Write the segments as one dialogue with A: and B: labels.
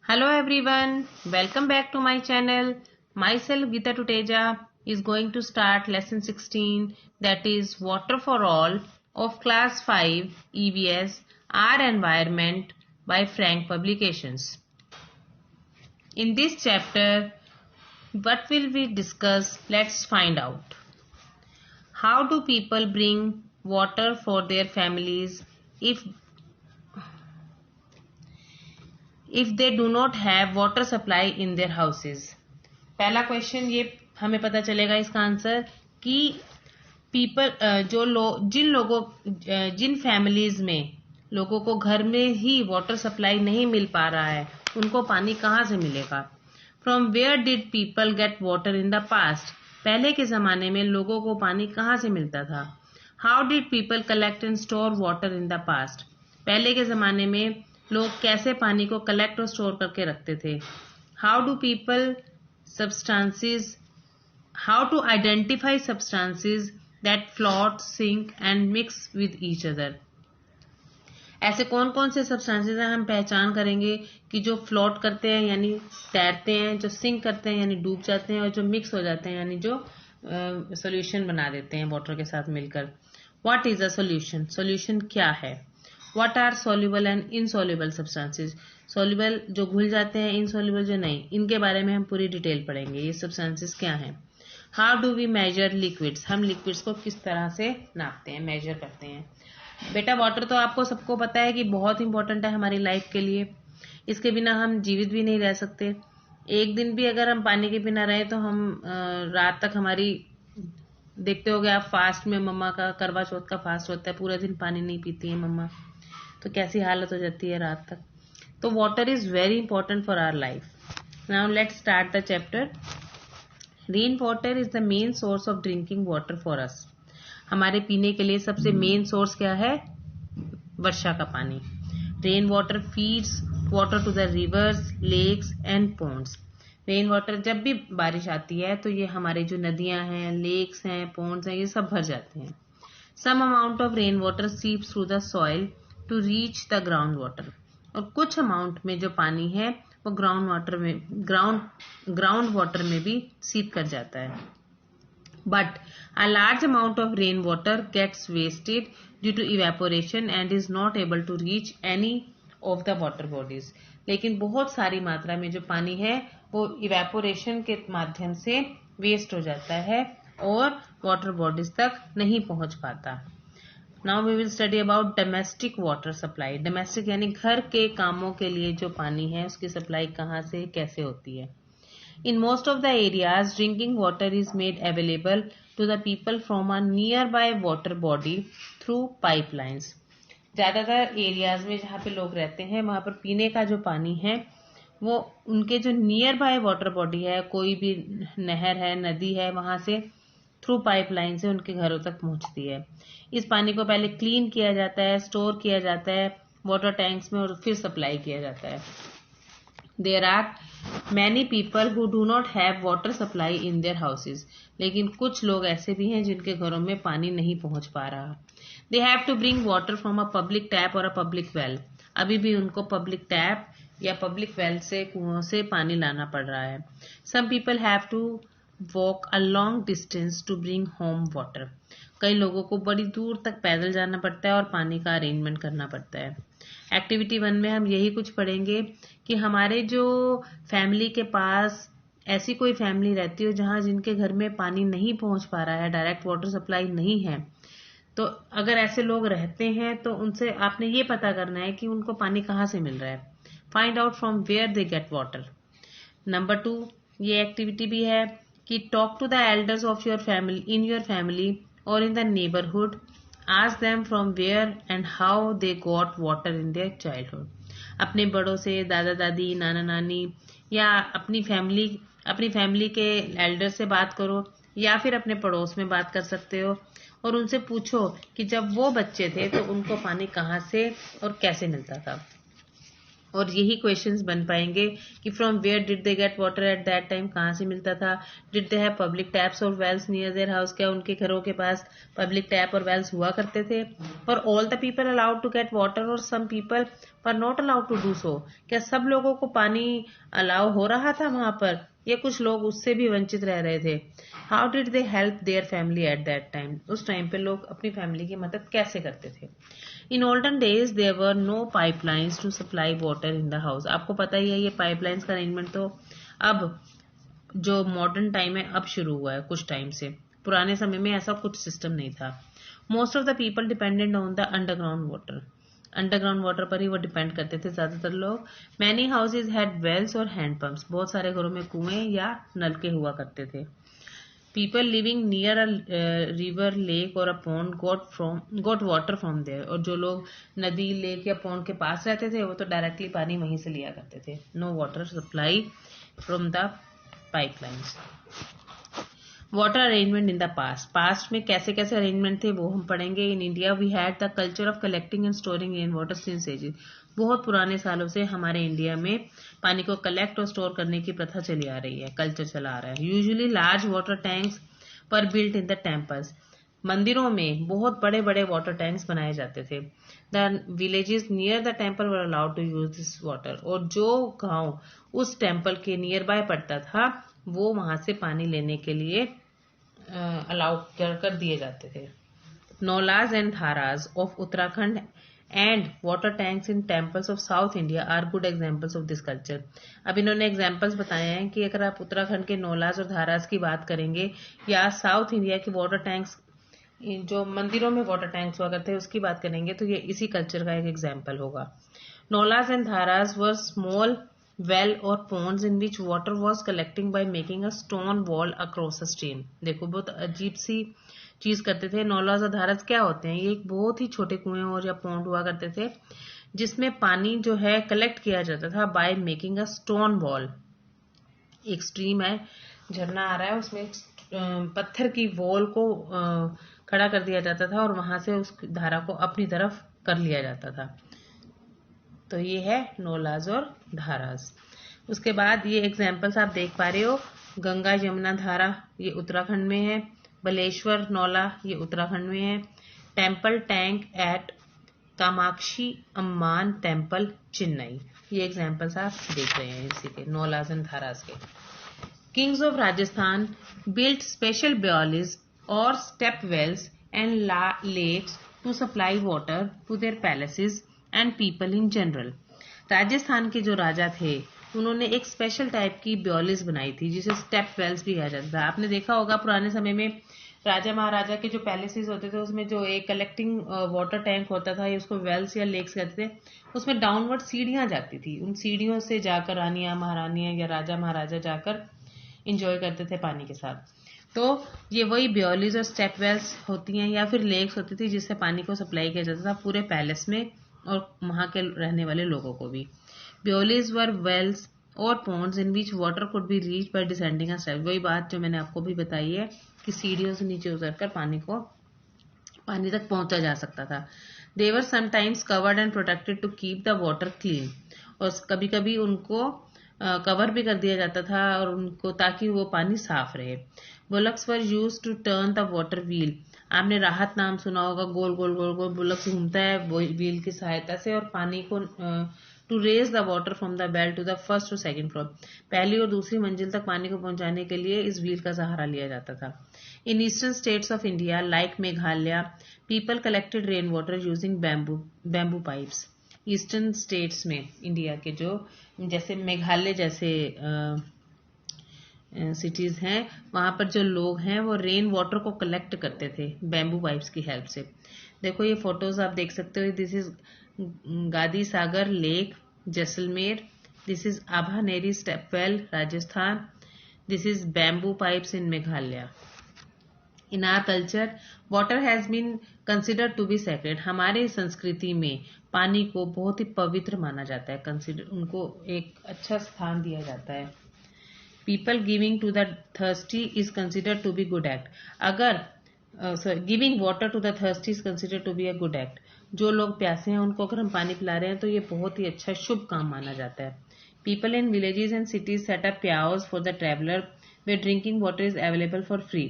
A: Hello everyone, welcome back to my channel. Myself Geeta Tuteja is going to start lesson 16, that is Water for All of class 5 EVS Our Environment by Frank Publications. In this chapter, what will we discuss? Let's find out. How do people bring water for their families if they do not have water supply in their houses? पहला question ये हमें पता चलेगा इसका answer कि जिन families में लोगों को घर में ही वाटर सप्लाई नहीं मिल पा रहा है, उनको पानी कहाँ से मिलेगा? From where did people get water in the past? पहले के जमाने में लोगों को पानी कहाँ से मिलता था? How did people collect and store water in the past? पहले के जमाने में लोग कैसे पानी को कलेक्ट और स्टोर करके रखते थे? How to identify substances that float, sink and mix with each other? ऐसे कौन कौन से सब्सटेंसेस हैं हम पहचान करेंगे कि जो फ्लोट करते हैं यानी तैरते हैं, जो सिंक करते हैं यानी डूब जाते हैं, और जो मिक्स हो जाते हैं यानी जो सॉल्यूशन बना देते हैं वाटर के साथ मिलकर. What is a solution? Solution क्या है? What are soluble and insoluble substances? Soluble जो घुल जाते हैं, इनसॉल्युबल जो नहीं, इनके बारे में हम पूरी डिटेल पढ़ेंगे. ये सब्सटेंसेस क्या हैं? How do we measure liquids? हम लिक्विड्स को किस तरह से नापते हैं, मेजर करते हैं? बेटा वाटर तो आपको सबको पता है कि बहुत इंपॉर्टेंट है हमारी लाइफ के लिए. इसके बिना हम जीवित भी नहीं रह सकते. एक दिन भी अगर हम पानी के बिना रहे तो हम रात तक हमारी, देखते होगे आप फास्ट में, मम्मा का करवा चौथ का फास्ट होता है, पूरा दिन पानी नहीं पीती है मम्मा, तो कैसी हालत हो जाती है रात तक. तो water is very important for our life. Now let's start the chapter. Rain water is the main source of drinking water for us. हमारे पीने के लिए सबसे मेन सोर्स क्या है? वर्षा का पानी. Rain water feeds water to the rivers, lakes and ponds. Rain water, जब भी बारिश आती है तो ये हमारे जो नदियां हैं, लेक्स हैं, पॉन्ड्स हैं, ये सब भर जाते हैं. Some amount of rain water seeps through the soil to reach the ground water. और कुछ अमाउंट में जो पानी है वो ग्राउंड वाटर में भी सीप कर जाता है. But a large amount of rainwater gets wasted due to evaporation and is not able to reach any of the water bodies. लेकिन बहुत सारी मात्रा में जो पानी है वो इवेपोरेशन के माध्यम से वेस्ट हो जाता है और वाटर बॉडीज तक नहीं पहुंच पाता. Now we will study about domestic water supply. Domestic यानी घर के कामों के लिए जो पानी है उसकी सप्लाई कहाँ से कैसे होती है. In most of the areas, drinking water is made available to the people from a nearby water body through pipelines. ज़्यादातर एरियाज में जहाँ पे लोग रहते हैं वहाँ पर पीने का जो पानी है वो उनके जो नियर बाय वाटर बॉडी है, कोई भी नहर है, नदी है, वहाँ से थ्रू पाइपलाइन से उनके घरों तक पहुँचती है. इस पानी को पहले क्लीन किया जाता है, स्टोर किया जाता है वाटर टैंक्स में और फिर सप्लाई किया जाता है. There are many people who do not have water supply in their houses. लेकिन कुछ लोग ऐसे भी हैं जिनके घरों में पानी नहीं पहुंच पा रहा. They have to bring water from a public tap or a public well. अभी भी उनको पब्लिक टैप या पब्लिक वेल से, कुओं से पानी लाना पड़ रहा है. Some people have to walk a long distance to bring home water. कई लोगों को बड़ी दूर तक पैदल जाना पड़ता है और पानी का अरेंजमेंट करना पड़ता है. एक्टिविटी 1 में हम यही कुछ पढ़ेंगे कि हमारे जो फैमिली के पास ऐसी कोई फैमिली रहती हो जहाँ जिनके घर में पानी नहीं पहुँच पा रहा है, डायरेक्ट वाटर सप्लाई नहीं है, तो अगर ऐसे लोग रहते हैं तो उनसे आपने ये पता करना है कि उनको पानी कहाँ से मिल रहा है. Find out from where they get water. Number 2 ये एक्टिविटी भी है कि talk to the elders of your family, in your family और in the neighbourhood. Ask them from where and how they got water in their childhood. अपने बड़ों से, दादा दादी, नाना नानी या अपनी फैमिली के एल्डर से बात करो या फिर अपने पड़ोस में बात कर सकते हो और उनसे पूछो कि जब वो बच्चे थे तो उनको पानी कहाँ से और कैसे मिलता था. और यही क्वेश्चंस बन पाएंगे कि from where did they get water at that time, कहाँ से मिलता था। Did they have public taps और वेल्स नियर देयर हाउस, क्या उनके घरों के पास पब्लिक टैप और वेल्स हुआ करते थे। और all the people allowed to get water और some people were not allowed to do so, क्या सब लोगों को पानी अलाउ हो रहा था वहां पर, या कुछ लोग उससे भी वंचित रह रहे थे। How did they help their family at that time, उस टाइम पे लोग अपनी फैमिली की मदद कैसे करते थे। In olden days there were no pipelines to supply water in the house, आपको पता ही है ये पाइपलाइंस का अरेंजमेंट तो अब जो मॉडर्न टाइम है अब शुरू हुआ है कुछ टाइम से, पुराने समय में ऐसा कुछ सिस्टम नहीं था। Most of the people dependent on the underground water, underground water पर ही वो डिपेंड करते थे ज्यादातर लोग। मैनी हाउसेज हैड वेल्स और हैंड पंप्स, बहुत सारे घरों में कुएं या नलके हुआ करते थे। People living near a river lake और a pond got water from there, और जो लोग नदी लेक या पॉन्ड के पास रहते थे वो तो डायरेक्टली पानी वहीं से लिया करते थे। No water supply from the pipelines. Water arrangement in the past में कैसे कैसे अरेंजमेंट थे वो हम पढ़ेंगे। In India we had the culture of collecting and storing rain water since ages, बहुत पुराने सालों से हमारे इंडिया में पानी को कलेक्ट और स्टोर करने की प्रथा चली आ रही है, कल्चर चला आ रहा है। यूजुअली लार्ज वाटर टैंक्स पर बिल्ट इन द टेम्पल्स, मंदिरों में बहुत बड़े बड़े वाटर टैंक्स बनाए जाते थे। The villages near the temple were allowed to use this water, और जो गांव उस टेम्पल के नियर बाय पड़ता था वो वहां से पानी लेने के लिए अलाउ कर दिए जाते थे। Naulas and dharas of Uttarakhand and water tanks in temples of South India are good examples of this culture. अब इन्होंने एग्जाम्पल्स बताए हैं कि अगर आप उत्तराखंड के नौलाज और धाराज की बात करेंगे या साउथ इंडिया के वाटर टैंक्स जो मंदिरों में वाटर टैंक्स हुआ करते हैं उसकी बात करेंगे तो ये इसी कल्चर का एक एग्जाम्पल होगा। Naulas and dharas were small well or ponds in which water was collecting by making a stone wall across a stream। देखो बहुत अजीब सी चीज करते थे। नौलाज और धाराज क्या होते हैं, ये एक बहुत ही छोटे कुएं और या पौंड हुआ करते थे जिसमें पानी जो है कलेक्ट किया जाता था by making a stone wall. एक स्ट्रीम है, झरना आ रहा है, उसमें पत्थर की वॉल को खड़ा कर दिया जाता था और वहां से उस धारा को अपनी तरफ कर लिया जाता था। तो ये है नौलाज और धाराज। उसके बाद ये एग्जाम्पल्स आप देख पा रहे हो, गंगा यमुना धारा ये उत्तराखंड में है, बलेश्वर नौला ये उत्तराखंड में है, temple tank at Kamakshi Amman temple Chennai, ये एग्जाम्पल्स आप देख रहे हैं इसी के नौलाज एंड धाराज के। Kings of Rajasthan built special baolis और step wells and lakes to supply water to their palaces and people in general. Rajasthan के जो राजा थे उन्होंने एक स्पेशल टाइप की ब्योलिस बनाई थी जिसे स्टेप वेल्स भी कहा जाता था। आपने देखा होगा पुराने समय में राजा महाराजा के जो पैलेसेस होते थे उसमें जो एक कलेक्टिंग वाटर टैंक होता था या उसको वेल्स या लेक्स कहते थे, उसमें डाउनवर्ड सीढ़ियां जाती थी, उन सीढ़ियों से जाकर रानियां महारानियां या राजा महाराजा जाकर इंजॉय करते थे पानी के साथ। तो ये वही ब्योलिस और स्टेप वेल्स होती हैं या फिर लेक्स होती थी जिससे पानी को सप्लाई किया जाता था पूरे पैलेस में और वहां के रहने वाले लोगों को भी। ब्योलिस वर वेल्स और ponds in which water could be reach by descending a step, वही बात जो मैंने आपको भी बताई है कि सीढ़ियों से नीचे उतरकर पानी तक पहुंचा जा सकता था। They were sometimes covered and protected to keep the water clean, और कभी कभी उनको कवर भी कर दिया जाता था और उनको ताकि वो पानी साफ रहे। Bullocks were used to turn the water wheel, आपने राहत नाम सुना होगा, गोल गोल गोल गोल बुलक्स घूमता है व्हील की सहायता से और पानी को to raise the water from the well to the first और सेकंड फ्लोर, पहली और दूसरी मंजिल तक पानी को पहुंचाने के लिए इस व्हील का सहारा लिया जाता था। In eastern states of India like Meghalaya people collected rain water using bamboo pipes. Eastern states में इंडिया के जो जैसे मेघालय जैसे सिटीज हैं वहां पर जो लोग हैं वो रेन वाटर को कलेक्ट करते थे बैम्बू पाइप्स की हेल्प से। देखो ये फोटोज आप देख सकते हो, this is Gadi Sagar lake Jaisalmer, this is Abhaneri stepwell Rajasthan, this is bamboo pipes in Meghalaya. In our culture water has been considered to be sacred, हमारे संस्कृति में पानी को बहुत ही पवित्र माना जाता है, कंसिडर उनको एक अच्छा स्थान दिया जाता है। People giving to the thirsty is considered to be good act, अगर giving water to the thirsty is considered to be a good act, जो लोग प्यासे हैं उनको अगर हम पानी पिला रहे हैं तो ये बहुत ही अच्छा शुभ काम माना जाता है। People in villages and cities set up pyaos for the traveller where drinking water is available for free.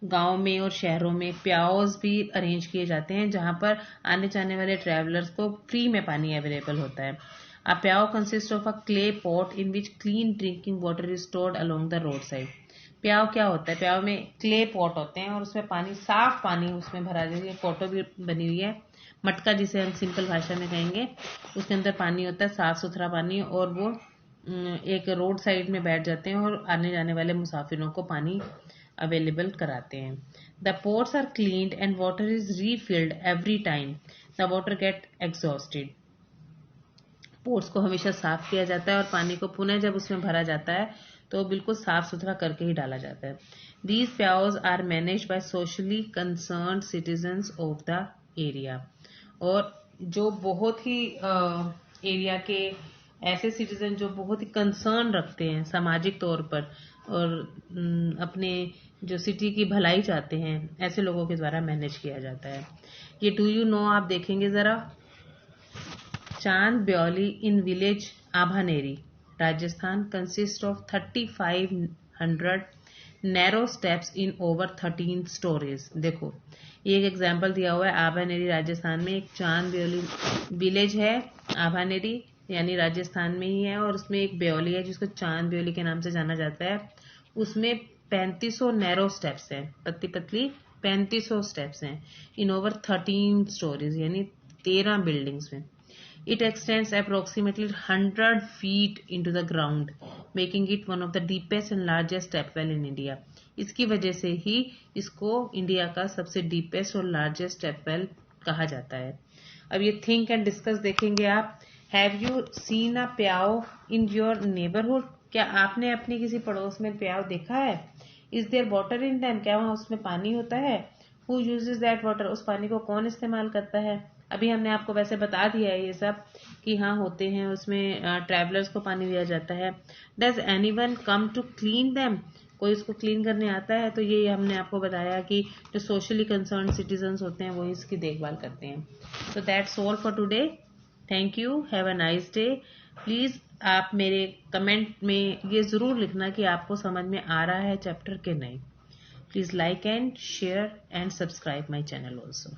A: गांव में और शहरों में प्याओस भी अरेंज किए जाते हैं जहां पर आने जाने वाले ट्रेवलर्स को फ्री में पानी अवेलेबल होता है। A pyao consist of a clay pot in which clean drinking water is stored along the road side. प्याओ क्या होता है? प्याओ में क्ले पॉट होते हैं और उसमें पानी, साफ पानी उसमें भरा जाता है। फोटो भी बनी हुई है। मटका जिसे हम सिंपल भाषा में कहेंगे, उसके अंदर पानी होता है, साफ सुथरा पानी, और वो एक रोड साइड में बैठ जाते हैं और आने जाने वाले मुसाफिरों को पानी अवेलेबल कराते हैं। The pots are cleaned and water is refilled every time the water get exhausted. Pots को हमेशा साफ किया जाता है और पानी को पुनः जब उसमें भरा जाता है तो बिल्कुल साफ सुथरा करके ही डाला जाता है। These pyaos are managed by socially concerned citizens of the area. और जो बहुत ही एरिया के ऐसे सिटीजन जो बहुत ही कंसर्न रखते हैं सामाजिक तौर पर और अपने जो सिटी की भलाई चाहते हैं, ऐसे लोगों के द्वारा मैनेज किया जाता है। ये डू यू नो आप देखेंगे जरा। Chand Baoli in village Abhaneri, Rajasthan, consist of 3500 narrow steps in over 13 storeys. देखो ये एक एग्जाम्पल दिया हुआ है। आभानेरी राजस्थान में एक चांद ब्योली विलेज है। आभानेरी यानी राजस्थान में ही है, और उसमें एक ब्योली है जिसको चांद ब्योली के नाम से जाना जाता है। उसमें 3500 नैरो स्टेप्स हैं, पतली पतली 3500 स्टेप्स हैं इन ओवर 13 स्टोरीज, यानी 13 बिल्डिंग्स में। It extends approximately 100 feet into the ground, making it one of the deepest and largest step well in India. इसकी वजह से ही इसको इंडिया का सबसे डीपेस्ट और लार्जेस्ट स्टेप वेल कहा जाता है। अब ये थिंक एंड डिस्कस देखेंगे आप। Have you seen a pyao in your neighbourhood? क्या आपने अपने किसी पड़ोस में प्याओ देखा है? Is there water in them? क्या वहां उसमें पानी होता है? Who uses that water? उस पानी को कौन इस्तेमाल करता है? अभी हमने आपको वैसे बता दिया है ये सब कि हाँ होते हैं, उसमें ट्रैवलर्स को पानी दिया जाता है। Does anyone come to clean them? कोई इसको क्लीन करने आता है? तो ये हमने आपको बताया कि जो सोशली कंसर्न सिटीजन्स होते हैं वो इसकी देखभाल करते हैं। तो that's all for today. Thank you, have a nice day. Please आप मेरे कमेंट में ये जरूर लिखना कि आपको समझ में आ रहा है चैप्टर के नहीं। Please like and share and subscribe my channel also.